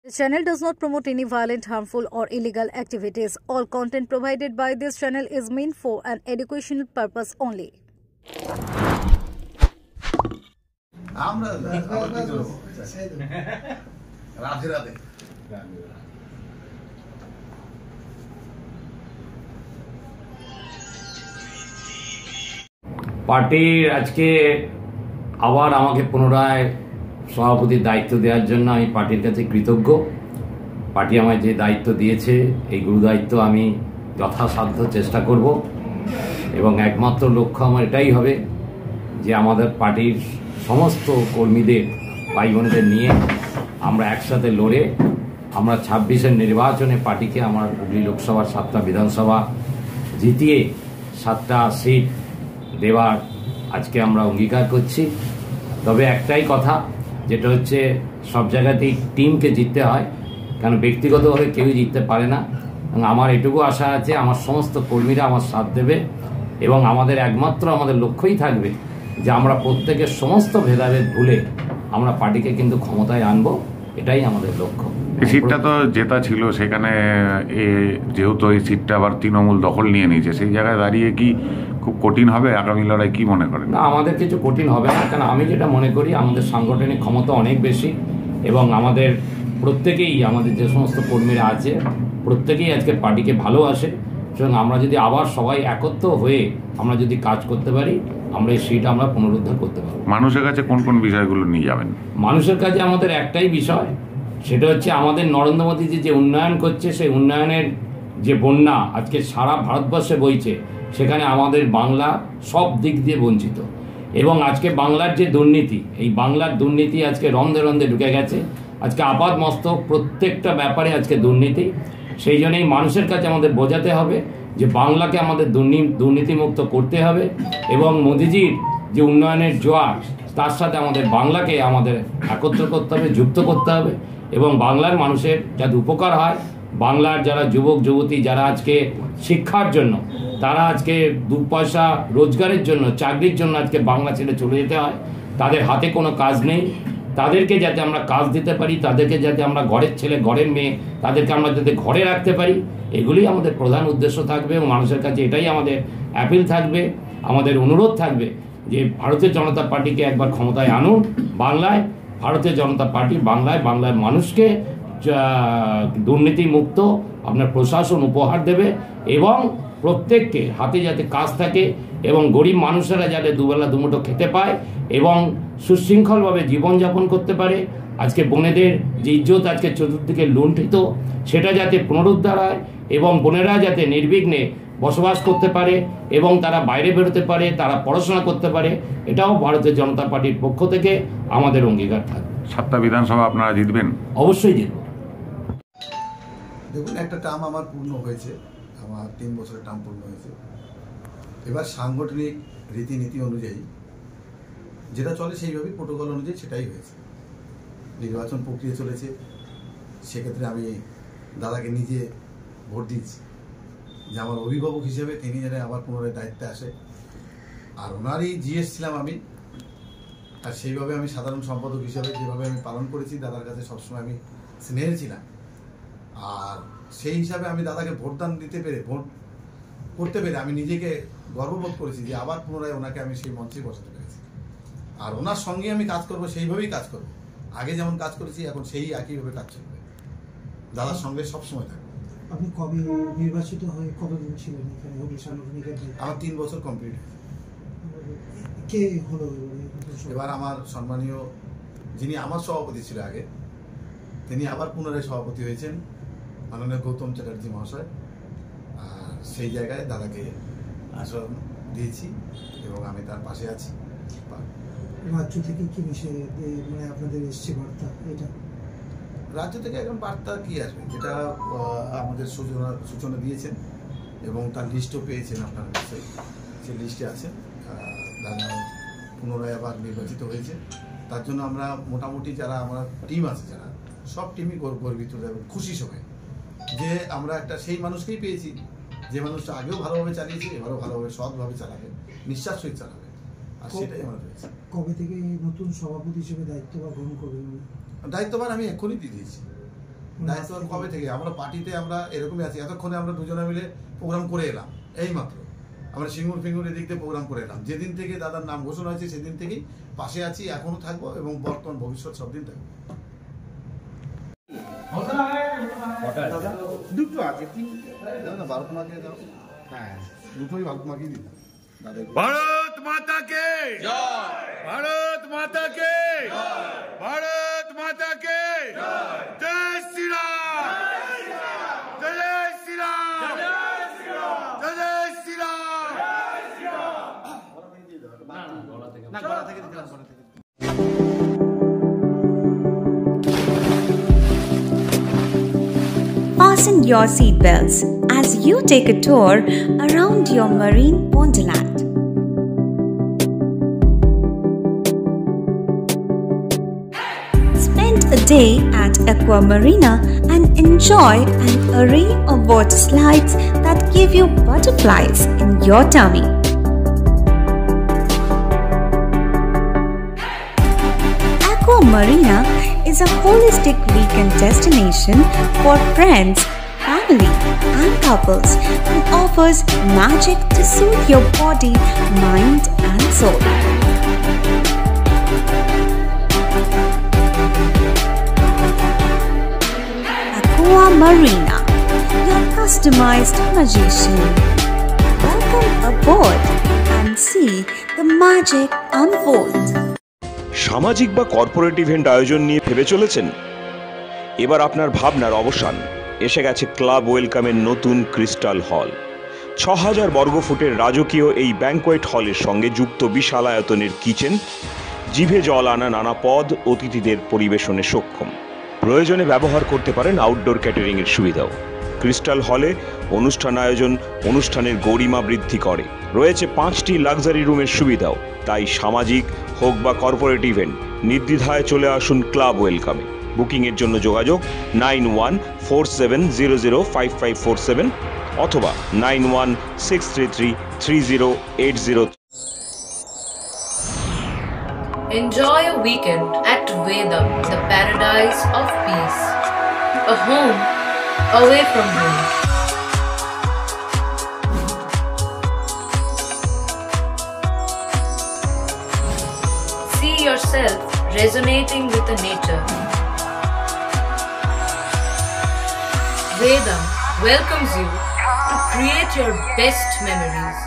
The channel does not promote any violent, harmful, or illegal activities. All content provided by this channel is meant for an educational purpose only. পার্টির আজকে আবার আমাকে পুনরায় সভাপতির দায়িত্ব দেওয়ার জন্য আমি পার্টির কাছে কৃতজ্ঞ। পার্টি আমায় যে দায়িত্ব দিয়েছে এই গুরু দায়িত্ব আমি যথাসাধ্য চেষ্টা করব এবং একমাত্র লক্ষ্য আমার এটাই হবে যে আমাদের পার্টির সমস্ত কর্মীদের ভাই বোনেদের নিয়ে আমরা একসাথে লড়ে আমরা 26-এর নির্বাচনে পার্টিকে আমার হুগলি লোকসভার 7টা বিধানসভা জিতিয়ে 7টা সিট দেওয়ার আজকে আমরা অঙ্গীকার করছি। তবে একটাই কথা, যেটা হচ্ছে সব জায়গাতেই টিমকে জিততে হয়, কারণ ব্যক্তিগতভাবে কেউই জিততে পারে না। আমার এটুকু আশা আছে আমার সমস্ত কর্মীরা আমার সাথ দেবে এবং আমাদের একমাত্র আমাদের লক্ষ্যই থাকবে যে আমরা প্রত্যেকের সমস্ত ভেদাভেদ ভুলে আমরা পার্টিকে কিন্তু ক্ষমতায় আনবো, এটাই আমাদের লক্ষ্য। এই সিটটা তো জেতা ছিল, সেখানে যেহেতু এই সিটটা আবার তৃণমূল দখল নিয়ে নিয়েছে, সেই জায়গায় দাঁড়িয়ে কি খুব কঠিন হবে আগামী লড়াই, কি মনে করেন? না, আমাদের কিছু কঠিন হবে না, কারণ আমি যেটা মনে করি আমাদের সাংগঠনিক ক্ষমতা অনেক বেশি এবং আমাদের প্রত্যেকেই, আমাদের যে সমস্ত কর্মীরা আছে প্রত্যেকেই আজকে পার্টিকে ভালোবাসে। সুতরাং আমরা যদি আবার সবাই একত্র হয়ে আমরা যদি কাজ করতে পারি, আমরা এই সিট আমরা পুনরুদ্ধার করতে পারবো। মানুষের কাছে কোন কোন বিষয়গুলো নিয়ে যাবেন? মানুষের কাছে আমাদের একটাই বিষয়, সেটা হচ্ছে আমাদের নরেন্দ্র মোদী যে উন্নয়ন করছে, সেই উন্নয়নের যে বন্যা আজকে সারা ভারতবর্ষে বইছে, সেখানে আমাদের বাংলা সব দিক দিয়ে বঞ্চিত এবং আজকে বাংলার যে দুর্নীতি, এই বাংলার দুর্নীতি আজকে রন্ধে রন্ধে ঢুকে গেছে। আজকে আপাত মস্তক প্রত্যেকটা ব্যাপারে আজকে দুর্নীতি। সেই জন্যই মানুষের কাছে আমাদের বোঝাতে হবে যে বাংলাকে আমাদের দুর্নীতিমুক্ত করতে হবে এবং মোদিজির যে উন্নয়নের জোয়ার, তার সাথে আমাদের বাংলাকে আমাদের একত্র করতে হবে, যুক্ত করতে হবে এবং বাংলার মানুষের যাতে উপকার হয়। বাংলার যারা যুবক যুবতী যারা আজকে শিক্ষার জন্য, তারা আজকে 2 পয়সা রোজগারের জন্য, চাকরির জন্য আজকে বাংলা ছেড়ে চলে যেতে হয়, তাদের হাতে কোনো কাজ নেই, তাদেরকে যাতে আমরা কাজ দিতে পারি, তাদেরকে যাতে আমরা ঘরের ছেলে ঘরের মেয়ে তাদেরকে আমরা যাতে ঘরে রাখতে পারি, এগুলি আমাদের প্রধান উদ্দেশ্য থাকবে এবং মানুষের কাছে এটাই আমাদের অ্যাপিল থাকবে, আমাদের অনুরোধ থাকবে যে ভারতীয় জনতা পার্টিকে একবার ক্ষমতায় আনুন বাংলায়। ভারতীয় জনতা পার্টি বাংলায় মানুষকে দুর্নীতিমুক্ত আপনার প্রশাসন উপহার দেবে এবং প্রত্যেককে হাতে যাতে কাজ থাকে এবং গরিব মানুষেরা যাতে দুবেলা দুমুঠো খেতে পায় এবং সুশৃঙ্খলভাবে জীবনযাপন করতে পারে। আজকে বোনেদের যে ইজ্জত আজকে চতুর্দিকে লুণ্ঠিত, সেটা যাতে পুনরুদ্ধার হয় এবং বোনেরা যাতে নির্বিঘ্নে বসবাস করতে পারে এবং তারা বাইরে বেরোতে পারে, তারা পড়াশোনা করতে পারে, এটাও ভারতীয় জনতা পার্টির পক্ষ থেকে আমাদের অঙ্গীকার থাকবে। 7টা বিধানসভা আপনারা জিতবেন? অবশ্যই জিতব। দেখুন, একটা টার্ম আমার পূর্ণ হয়েছে, আমার 3 বছরের টার্ম পূর্ণ হয়েছে। এবার সাংগঠনিক রীতিনীতি অনুযায়ী যেটা চলে সেইভাবেই প্রোটোকল অনুযায়ী সেটাই হয়েছে। নির্বাচন প্রক্রিয়া চলেছে, সেক্ষেত্রে আমি দাদাকে নিজে ভোট দিয়েছি যে আমার অভিভাবক হিসেবে তিনি যেন আবার পুনরায় দায়িত্বে আসে, আর ওনারই জিএস ছিলাম আমি, আর সেইভাবে আমি সাধারণ সম্পাদক হিসেবে যেভাবে আমি পালন করেছি, দাদার কাছে সবসময় আমি স্নেহের ছিলাম। আর সেই হিসাবে আমি দাদাকে ভোটদান দিতে পেরে, ভোট করতে পেরে আমি নিজেকে গর্ববোধ করেছি যে আবার পুনরায় ওনাকে আমি সেই মঞ্চে বসাতে পেরেছি। আর ওনার সঙ্গে আমি কাজ করব, সেইভাবেই কাজ করব, আগে যেমন কাজ করেছি এখন সেই একইভাবে কাজ চলবে, দাদার সঙ্গে সবসময় থাকবে। আপনি কবে নির্বাচিত হয়ে কতদিন ছিলেন এখানে? আমার 3 বছর কমপ্লিট হয়েছে। কে হলো এবার? আমার সম্মানীয় যিনি আমার সভাপতি ছিল আগে, তিনি আবার পুনরায় সভাপতি হয়েছেন, মাননীয় গৌতম চ্যাটার্জি মহাশয়। আর সেই জায়গায় দাদাকে আসন দিয়েছি এবং আমি তার পাশে আছি। রাজ্য থেকে কি বিষয়ে মানে আপনাদের এসছে বার্তা? এটা রাজ্য থেকে এখন বার্তা কি আসবে, যেটা আমাদের সূচনা দিয়েছেন এবং তার লিস্টও পেয়েছেন আপনারা নিশ্চয়ই, সেই লিস্টে আছেন। দাদা পুনরায় আবার নির্বাচিত হয়েছে, তার জন্য আমরা মোটামুটি যারা আমার টিম আছে, যারা সব টিমই গর্বিত এবং খুশি সবাই যে আমরা একটা সেই মানুষকেই পেয়েছি যে মানুষটা আগেও ভালোভাবে চালিয়েছে, এবারও ভালোভাবে সৎভাবে চালাবে, নিঃশ্বাস সহিত চালাবে, আর সেটাই আমরা পেয়েছি। কবে থেকে নতুন সভাপতি হিসেবে দায়িত্বভার গ্রহণ করবেন? দায়িত্বভার আমি এক্ষুনি দিয়ে দিয়েছি, দায়িত্ব কবে থেকে আমরা পার্টিতে আমরা এরকমই আছি। এতক্ষণে আমরা দুজনে মিলে প্রোগ্রাম করে এলাম, এই মাত্র আমরা সিঙ্গুর ফিঙ্গুর এদিক দিয়ে প্রোগ্রাম করে এলাম। যেদিন থেকে দাদার নাম ঘোষণা হয়েছে সেদিন থেকেই পাশে আছি, এখনো থাকবো এবং বর্তমান ভবিষ্যৎ সব দিন থাকবো। দুটো আছে, ভারত মাকে দাও, হ্যাঁ দুটোই ভারত মাকেই দিন। ভারত মাতা কে জয়, ভারত মাতা কে জয়, ভারত মাতা কে জয়, জয় শ্রীরাম, জয় শ্রীরাম, জয় শ্রীরাম, জয় শ্রীরাম। না গলা থেকে দিতে হবে, গলা থেকে। Fasten your seatbelts as you take a tour around your marine wonderland. Spend a day at Aqua Marina and enjoy an array of water slides that give you butterflies in your tummy. Aqua Marina is a holistic weekend destination for friends, family, and couples and offers magic to soothe your body, mind, and soul. Aqua Marina, your customized magician. Welcome aboard and see the magic unfold. সামাজিক বা corporate event আয়োজন নিয়ে ভেবে চলেছেন? এবার আপনার ভাবনার অবসান। এসে গেছে ক্লাব ওয়েলকামের নতুন ক্রিস্টাল হল। ৬,০০০ বর্গফুটের রাজকীয় এই ব্যাংকোয়েট হলের সঙ্গে যুক্ত বিশাল আয়তনের কিচেন, জিভে জল আনা নানা পদ অতিথিদের পরিবেশনে সক্ষম। প্রয়োজনে ব্যবহার করতে পারেন আউটডোর ক্যাটারিংয়ের সুবিধাও। ক্রিস্টাল হলে অনুষ্ঠান আয়োজন অনুষ্ঠানের গরিমা বৃদ্ধি করে। রয়েছে ৫টি লাক্সারি রুমের সুবিধাও। তাই সামাজিক হোক বা কর্পোরেট ইভেন্ট নির্দ্বিধায় চলে আসুন ক্লাব ওয়েলকামে। বুকিংয়ের জন্য যোগাযোগ 9147005547 অথবা 9163333080। Enjoy a weekend at Vedam, the paradise of peace. A home away from home. See yourself resonating with the nature. Vedam welcomes you to create your best memories.